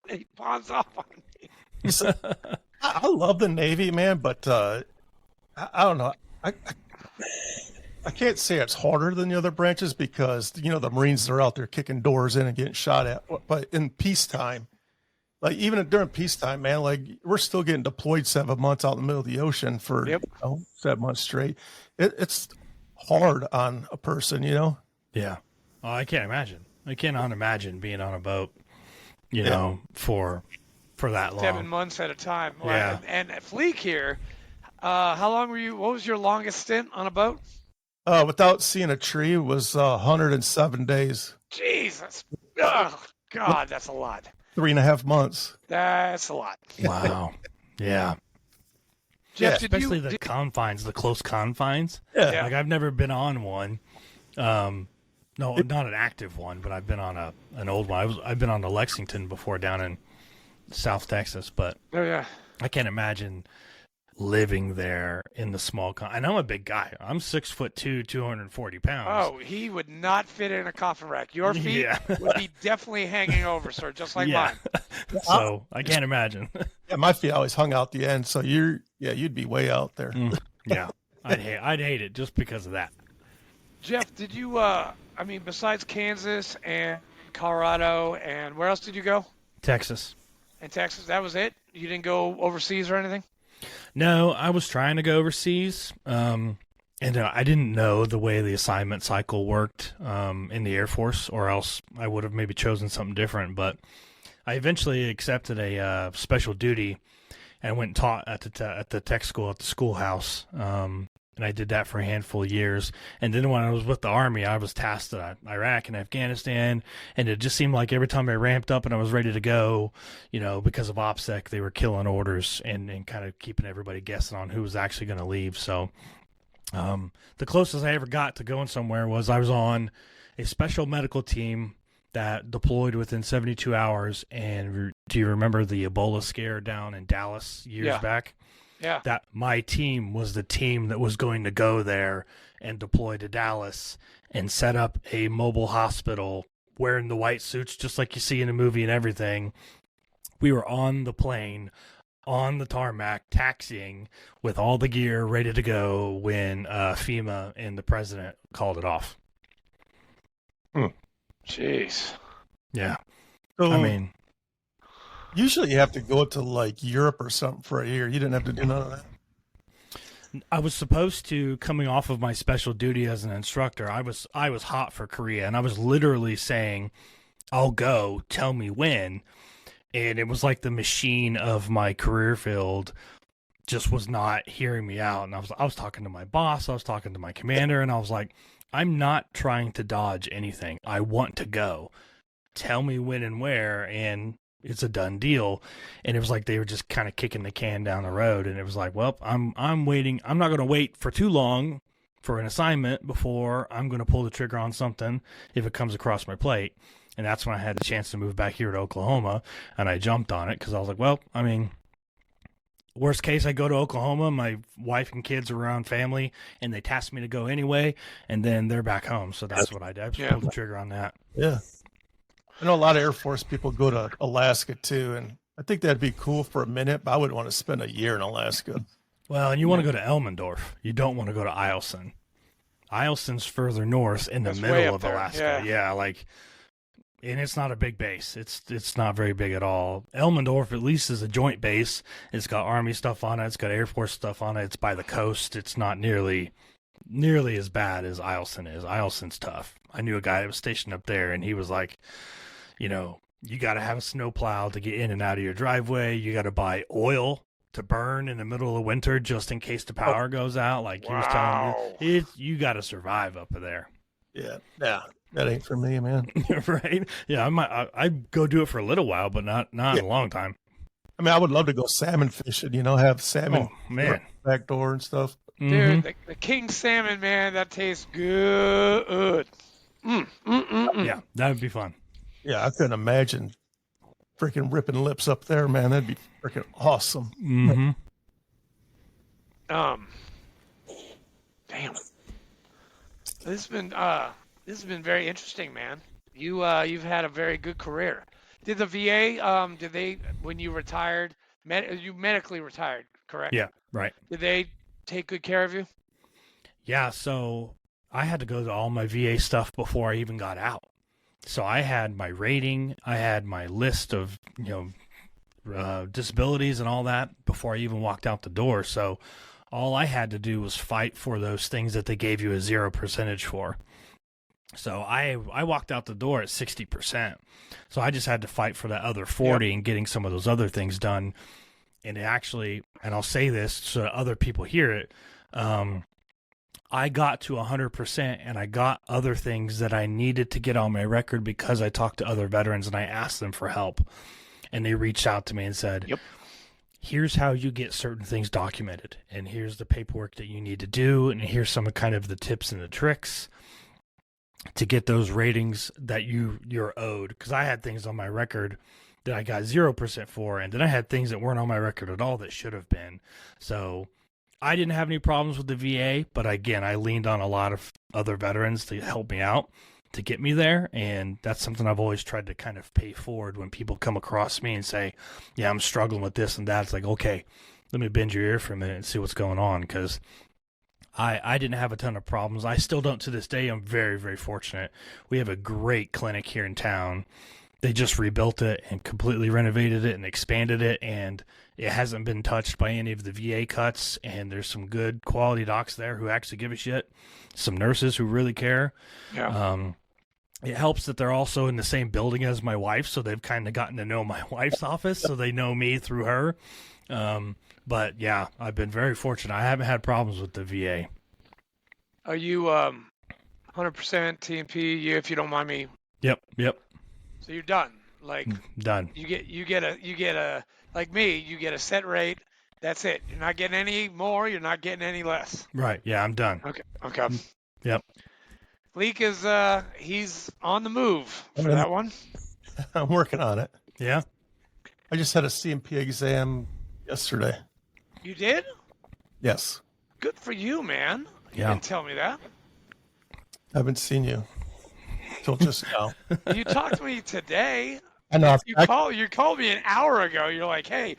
he pawns off on me. I love the Navy, man, but I don't know. I can't say it's harder than the other branches because the Marines are out there kicking doors in and getting shot at. But in peacetime, like even during peacetime, man, like we're still getting deployed 7 months out in the middle of the ocean for 7 months straight. It's hard on a person, Yeah. Oh, I can't imagine. I cannot imagine being on a boat, for that long. 7 months at a time. Yeah. And Fleek here, how long were you? What was your longest stint on a boat? Without seeing a tree was 107 days. Jesus. Oh, God, that's a lot. 3.5 months. That's a lot. Wow. Yeah. Jeff, Especially the confines, the close confines. Yeah. Like I've never been on one. No, not an active one, but I've been on an old one. I've been on the Lexington before down in South Texas, but I can't imagine living there in the small and I'm a big guy. I'm 6'2", 240 pounds. Oh, he would not fit in a coffin rack. Your feet would be definitely hanging over, sir, just like mine. So I can't imagine. Yeah, my feet always hung out the end, so you'd be way out there. Yeah, I'd hate it just because of that. Jeff, did you? Besides Kansas and Colorado, and where else did you go? Texas. And Texas, that was it? You didn't go overseas or anything? No, I was trying to go overseas, and I didn't know the way the assignment cycle worked in the Air Force, or else I would have maybe chosen something different. But I eventually accepted a special duty and went and taught at the tech school at the schoolhouse. And I did that for a handful of years. And then when I was with the Army, I was tasked at Iraq and Afghanistan. And it just seemed like every time I ramped up and I was ready to go, because of OPSEC, they were killing orders and kind of keeping everybody guessing on who was actually going to leave. So the closest I ever got to going somewhere was I was on a special medical team that deployed within 72 hours. And do you remember the Ebola scare down in Dallas years back? Yeah. That my team was the team that was going to go there and deploy to Dallas and set up a mobile hospital wearing the white suits just like you see in the movie and everything. We were on the plane, on the tarmac, taxiing with all the gear ready to go when FEMA and the president called it off. Jeez. Yeah. So, usually you have to go to like Europe or something for a year. You didn't have to do none of that. I was supposed to, coming off of my special duty as an instructor, I was hot for Korea, and I was literally saying, I'll go, tell me when. And it was like the machine of my career field just was not hearing me out. And I was talking to my boss, I was talking to my commander, and I was like, I'm not trying to dodge anything. I want to go. Tell me when and where, and it's a done deal. And it was like they were just kind of kicking the can down the road, and it was like, well, I'm waiting. I'm not going to wait for too long for an assignment before I'm going to pull the trigger on something if it comes across my plate. And that's when I had the chance to move back here to Oklahoma, and I jumped on it because I was like, well, worst case, I go to Oklahoma, my wife and kids are around family, and they tasked me to go anyway, and then they're back home. So that's what I did. I just pulled the trigger on that. Yeah. I know a lot of Air Force people go to Alaska too, and I think that'd be cool for a minute, but I wouldn't want to spend a year in Alaska. Well, and you want to go to Elmendorf. You don't want to go to Eielson. Eielson's further north in the middle of Alaska. Yeah, and it's not a big base. It's not very big at all. Elmendorf at least is a joint base. It's got Army stuff on it. It's got Air Force stuff on it. It's by the coast. It's not nearly as bad as Eielson is. Eielson's tough. I knew a guy that was stationed up there, and he was like, you got to have a snow to get in and out of your driveway. You got to buy oil to burn in the middle of the winter just in case the power goes out. Like he was telling me, you got to survive up there. Yeah, that ain't for me, man. Right? Yeah, I'd go do it for a little while, but not in a long time. I would love to go salmon fishing. Have salmon back door and stuff. Dude, the king salmon, man, that tastes good. Yeah, that would be fun. Yeah, I couldn't imagine freaking ripping lips up there, man. That'd be freaking awesome. Mm-hmm. Damn. This has been very interesting, man. You've had a very good career. Did the VA, when you retired, You medically retired, correct? Yeah, right. Did they take good care of you? Yeah, so I had to go to all my VA stuff before I even got out. So I had my rating, I had my list of, disabilities and all that before I even walked out the door. So all I had to do was fight for those things that they gave you a 0% for. So I walked out the door at 60%. So I just had to fight for that other 40 and getting some of those other things done. And it actually, and I'll say this so that other people hear it, I got to 100% and I got other things that I needed to get on my record because I talked to other veterans and I asked them for help. And they reached out to me and said, here's how you get certain things documented. And here's the paperwork that you need to do. And here's some of kind of the tips and the tricks to get those ratings that you're owed. Because I had things on my record that I got 0% for. And then I had things that weren't on my record at all that should have been. So I didn't have any problems with the VA, but again, I leaned on a lot of other veterans to help me out to get me there. And that's something I've always tried to kind of pay forward when people come across me and say, yeah, I'm struggling with this and that. It's like, okay, let me bend your ear for a minute and see what's going on. Because I didn't have a ton of problems. I still don't to this day. I'm very, very fortunate. We have a great clinic here in town. They just rebuilt it and completely renovated it and expanded it, and it hasn't been touched by any of the VA cuts, and there's some good quality docs there who actually give a shit, some nurses who really care. Yeah. It helps that they're also in the same building as my wife, so they've kind of gotten to know my wife's office, so they know me through her. But, yeah, I've been very fortunate. I haven't had problems with the VA. Are you 100% TMP, if you don't mind me? Yep. So you're done. Like Done. you get a like me, you get a set rate. That's it. You're not getting any more, you're not getting any less. Right. Yeah, I'm done. Okay. Yep. Fleek is he's on the move for that one. I'm working on it. Yeah. I just had a CMP exam yesterday. You did? Yes. Good for you, man. You Yeah. didn't tell me that. I haven't seen you till just now. You talked to me today. I know. You called me an hour ago. You're like, hey,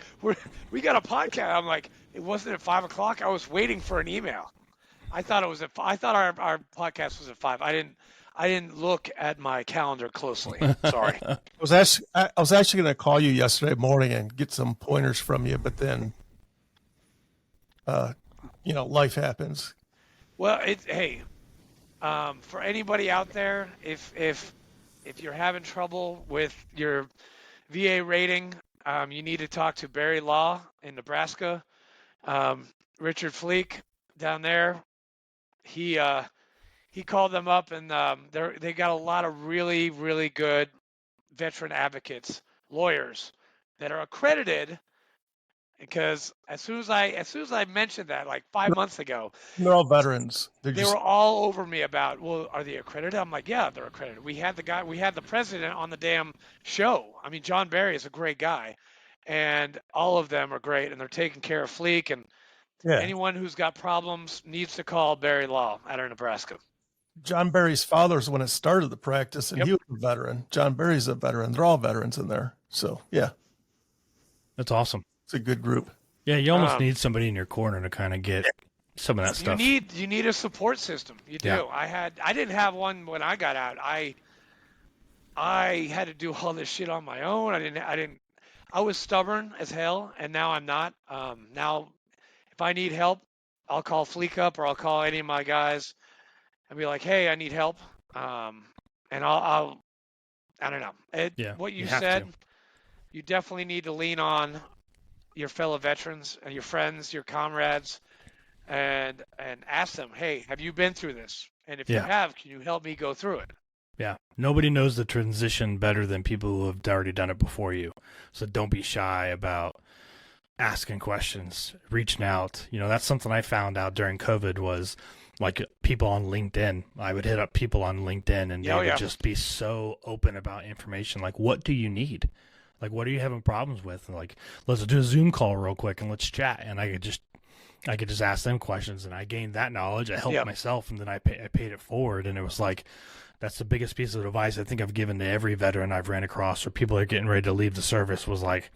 we got a podcast. I'm like, it wasn't at 5:00. I was waiting for an email. I thought it was I thought our podcast was at 5. I didn't look at my calendar closely. Sorry. I was actually going to call you yesterday morning and get some pointers from you, but then, life happens. Well, for anybody out there, if you're having trouble with your VA rating, you need to talk to Barry Law in Nebraska. Richard Fleek down there, he called them up, and they got a lot of really, really good veteran advocates, lawyers that are accredited. Because as soon as I mentioned that, like 5 months ago, They're all veterans. they were all over me about, well, are they accredited? I'm like, yeah, they're accredited. We had the president on the damn show. I mean, John Barry is a great guy, and all of them are great, and they're taking care of Fleek, and anyone who's got problems needs to call Barry Law out of Nebraska. John Barry's father's when it started the practice, and he was a veteran. John Barry's a veteran. They're all veterans in there. So, yeah. That's awesome. It's a good group. Yeah, you almost need somebody in your corner to kind of get some of that stuff. You need a support system. You do. Yeah. I didn't have one when I got out. I had to do all this shit on my own. I was stubborn as hell, and now I'm not. Now if I need help, I'll call Fleek up, or I'll call any of my guys and be like, hey, I need help. And I don't know. What you said, you definitely need to lean on your fellow veterans and your friends, your comrades, and ask them, hey, have you been through this? And if you have, can you help me go through it? Yeah. Nobody knows the transition better than people who have already done it before you. So don't be shy about asking questions, reaching out. That's something I found out during COVID was like people on LinkedIn. I would hit up people on LinkedIn and they would just be so open about information. Like, what do you need? Like, what are you having problems with? And like, let's do a Zoom call real quick and let's chat. And I could just ask them questions, and I gained that knowledge. I helped myself, and then I paid it forward. And it was like, that's the biggest piece of advice I think I've given to every veteran I've ran across, or people that are getting ready to leave the service, was like,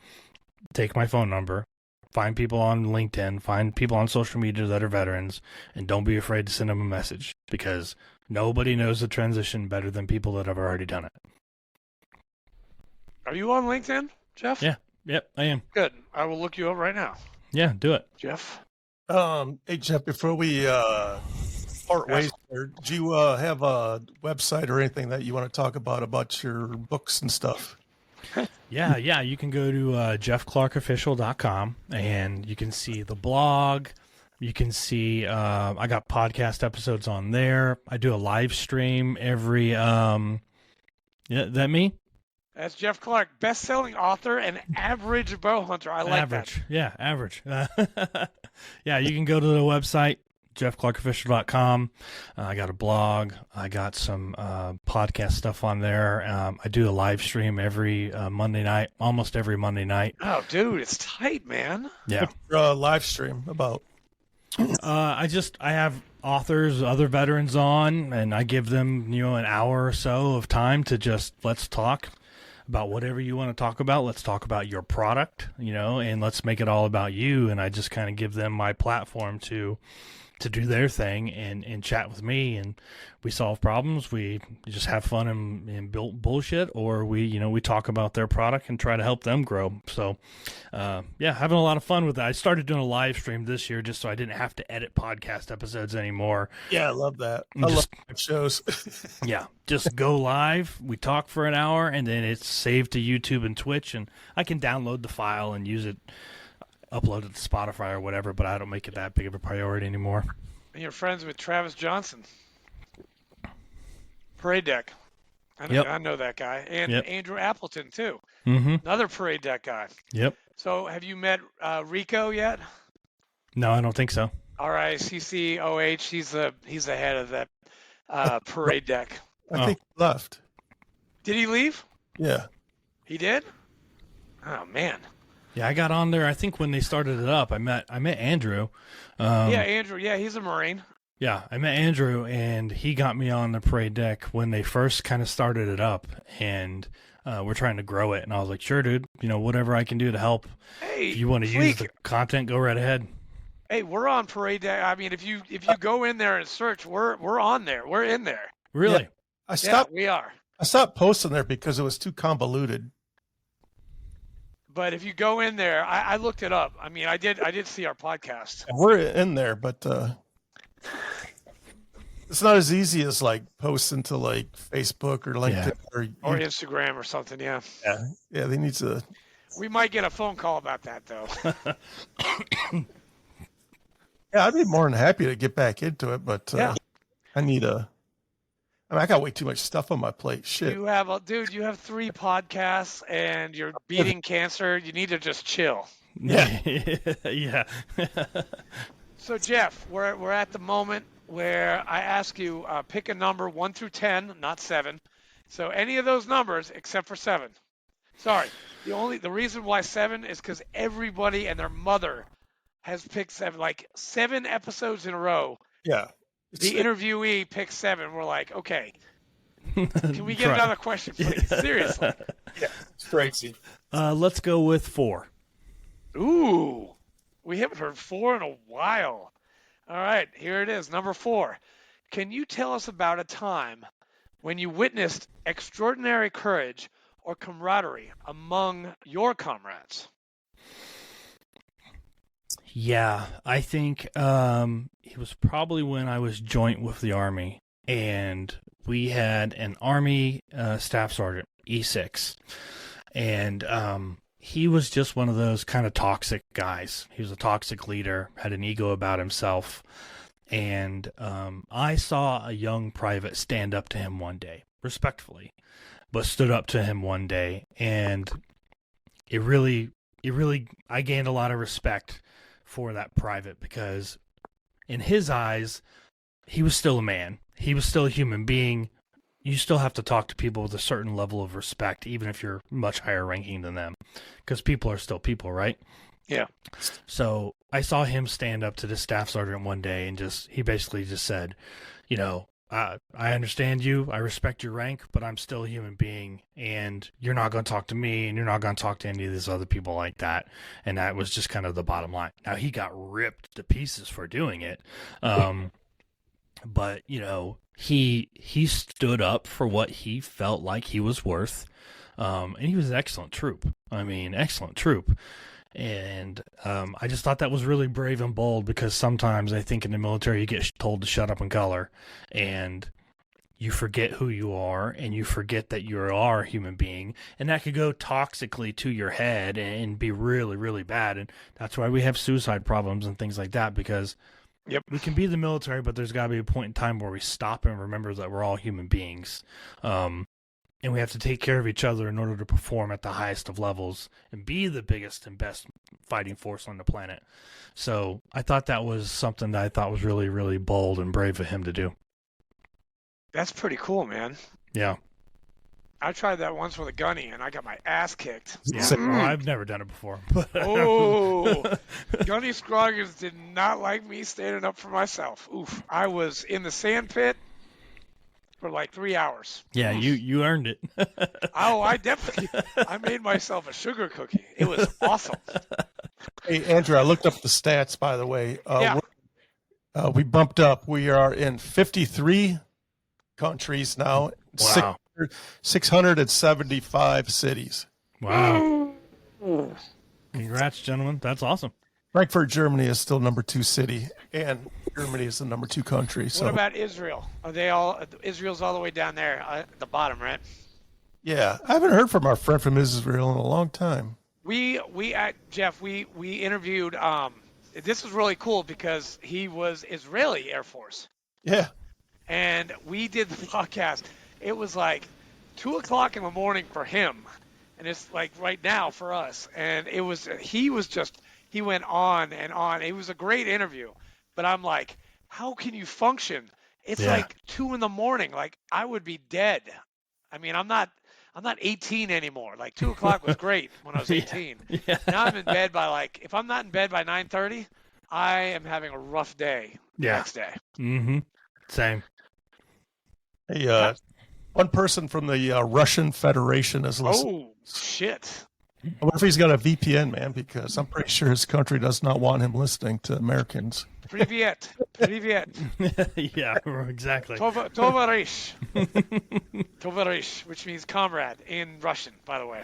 take my phone number, find people on LinkedIn, find people on social media that are veterans, and don't be afraid to send them a message, because nobody knows the transition better than people that have already done it. Are you on LinkedIn, Jeff? Yeah. Yep, I am. Good. I will look you up right now. Yeah, do it. Jeff? Hey Jeff, before we part ways there, do you have a website or anything that you want to talk about your books and stuff? Yeah, you can go to jeffclarkofficial.com, and you can see the blog. You can see I got podcast episodes on there. I do a live stream every yeah, that me? That's Jeff Clark, best-selling author and average bow hunter. I like Average. that. Yeah, average. Yeah, you can go to the website, jeffclarkofficial.com. I got a blog. I got some podcast stuff on there. I do a live stream every Monday night, almost every Monday night. Oh, dude, it's tight, man. Yeah. Live stream about. I have authors, other veterans on, and I give them, an hour or so of time to just, let's talk about whatever you want to talk about. Let's talk about your product, and let's make it all about you. And I just kind of give them my platform to do their thing and chat with me, and we solve problems. We just have fun and build bullshit, or we talk about their product and try to help them grow. So, yeah, having a lot of fun with that. I started doing a live stream this year just so I didn't have to edit podcast episodes anymore. Yeah, I love that. I love shows. Yeah, just go live. We talk for an hour, and then it's saved to YouTube and Twitch, and I can download the file and use it, upload it to Spotify or whatever, but I don't make it that big of a priority anymore. And you're friends with Travis Johnson. Parade Deck. I know that guy. And Andrew Appleton, too. Mm-hmm. Another Parade Deck guy. Yep. So have you met Rico yet? No, I don't think so. RICCOH. He's the head of that Parade Deck. I think he left. Did he leave? Yeah. He did? Oh, man. Yeah, I got on there, I think, when they started it up. I met Andrew. Yeah, Andrew. Yeah, he's a Marine. Yeah, I met Andrew, and he got me on the Parade Deck when they first kind of started it up, and we're trying to grow it. And I was like, sure, dude, whatever I can do to help. Hey, if you want to use the content, go right ahead. Hey, we're on Parade Deck. I mean, if you go in there and search, we're on there. We're in there. Really? Yeah, we are. I stopped posting there because it was too convoluted. But if you go in there, I looked it up. I mean, I did see our podcast. We're in there, but it's not as easy as like posting to like Facebook or LinkedIn or Instagram or something. Yeah. Yeah. They need to. We might get a phone call about that though. Yeah, I'd be more than happy to get back into it, but I need I got way too much stuff on my plate. Shit. You have 3 podcasts and you're beating cancer. You need to just chill. Yeah. Yeah. So Jeff, we're at the moment where I ask you pick a number 1 through 10, not 7. So any of those numbers except for 7. Sorry. The reason why 7 is because everybody and their mother has picked 7, like 7 episodes in a row. Yeah. The interviewee picked 7. We're like, okay, can we get another question, please? Seriously. Yeah, it's crazy. Let's go with 4. Ooh, we haven't heard 4 in a while. All right, here it is, number 4. Can you tell us about a time when you witnessed extraordinary courage or camaraderie among your comrades? Yeah, I think it was probably when I was joint with the Army, and we had an Army staff sergeant, E6, and he was just one of those kind of toxic guys. He was a toxic leader, had an ego about himself, and I saw a young private stand up to him one day, respectfully, but stood up to him one day, and it really, I gained a lot of respect for that private, because in his eyes, he was still a man. He was still a human being. You still have to talk to people with a certain level of respect, even if you're much higher ranking than them, because people are still people, right? Yeah. So I saw him stand up to the staff sergeant one day, and he basically just said, I understand you. I respect your rank, but I'm still a human being, and you're not going to talk to me, and you're not going to talk to any of these other people like that. And that was just kind of the bottom line. Now, he got ripped to pieces for doing it. But, you know, he stood up for what he felt like he was worth. And he was an excellent troop. I mean, excellent troop. And I just thought that was really brave and bold, because sometimes I think in the military you get told to shut up and color, and you forget who you are, and you forget that you are a human being, and that could go toxically to your head and be really, really bad. And that's why we have suicide problems and things like that, because we can be the military, but there's got to be a point in time where we stop and remember that we're all human beings. And we have to take care of each other in order to perform at the highest of levels and be the biggest and best fighting force on the planet. So I thought that was something that I thought was really, really bold and brave of him to do. That's pretty cool, man. Yeah. I tried that once with a gunny, and I got my ass kicked. Yeah. Well, I've never done it before. Oh, gunny scroggers did not like me standing up for myself. Oof. I was in the sand pit for like 3 hours. Yeah, you earned it. Oh, I definitely, I made myself a sugar cookie. It was awesome. Hey, Andrew, I looked up the stats, by the way. We bumped up. We are in 53 countries now. Wow. 675 cities. Wow. Congrats, gentlemen. That's awesome. Frankfurt, Germany is still number 2 city, and Germany is the number 2 country. So, What about Israel? Are they all? Israel's all the way down there at the bottom, right? yeah, I haven't heard from our friend from Israel in a long time. Jeff, we interviewed. This was really cool because he was Israeli Air Force, Yeah. and we did the podcast. It was like 2:00 in the morning for him, and it's like right now for us. And he went on and on. It was a great interview, but I'm like, how can you function? It's like 2 a.m. Like I would be dead. I mean, I'm not 18 anymore. Like 2:00 was great when I was 18. Yeah. Now I'm in bed by if I'm not in bed by 9:30, I am having a rough day the next day. Mm-hmm. Same. Hey, one person from the Russian Federation is listening. Oh, shit. I wonder if he's got a VPN, man, because I'm pretty sure his country does not want him listening to Americans. Privyet. Yeah, exactly. Tovarish. Tovarish, which means comrade in Russian, by the way.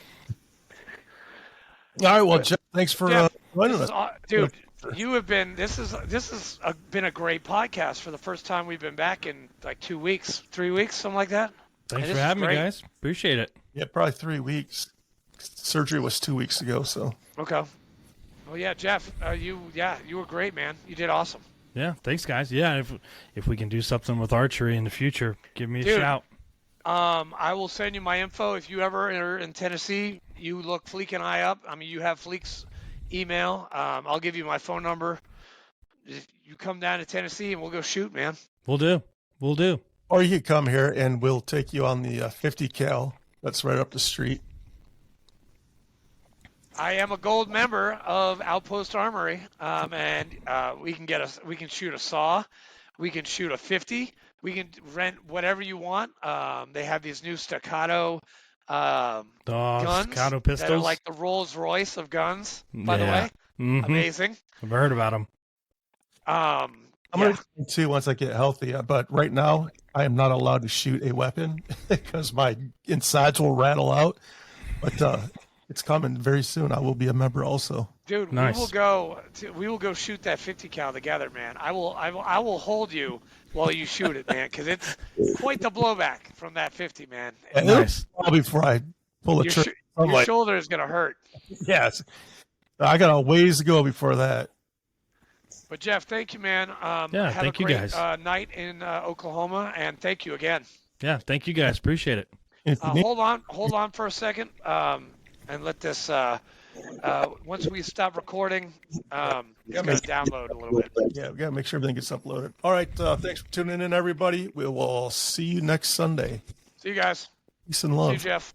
All right, well, Jeff, thanks for joining us. Dude, you have been. This has been a great podcast for the first time we've been back in like 2 weeks, 3 weeks, something like that. Thanks for having me, guys. Appreciate it. Yeah, probably 3 weeks. Surgery was 2 weeks ago, so. Okay. Well, yeah, Jeff, you were great, man. You did awesome. Yeah, thanks, guys. Yeah, if we can do something with archery in the future, give me a shout. I will send you my info. If you ever are in Tennessee, you look Fleek and I up. I mean, you have Fleek's email. I'll give you my phone number. You come down to Tennessee and we'll go shoot, man. We'll do. Or you can come here and we'll take you on the 50 cal. That's right up the street. I am a gold member of Outpost Armory, and we can shoot a saw, we can shoot a 50, we can rent whatever you want. They have these new staccato guns, staccato pistols that are like the Rolls Royce of guns. By the way, amazing. I've heard about them. I'm going to too once I get healthy, but right now I am not allowed to shoot a weapon because my insides will rattle out. But it's coming very soon. I will be a member also. Dude, nice. we will go shoot that 50 cal together, man. I will hold you while you shoot it, man, because it's quite the blowback from that 50, man. And nice. Before I pull the trigger, your shoulder is gonna hurt. Yes, I got a ways to go before that. But Jeff, thank you, man. Thank you guys. Night in Oklahoma, and thank you again. Yeah, thank you guys. Appreciate it. Hold on for a second, and let this. Once we stop recording, it's gonna download a little bit. Yeah, we gotta make sure everything gets uploaded. All right, thanks for tuning in, everybody. We will see you next Sunday. See you guys. Peace and love. See you, Jeff.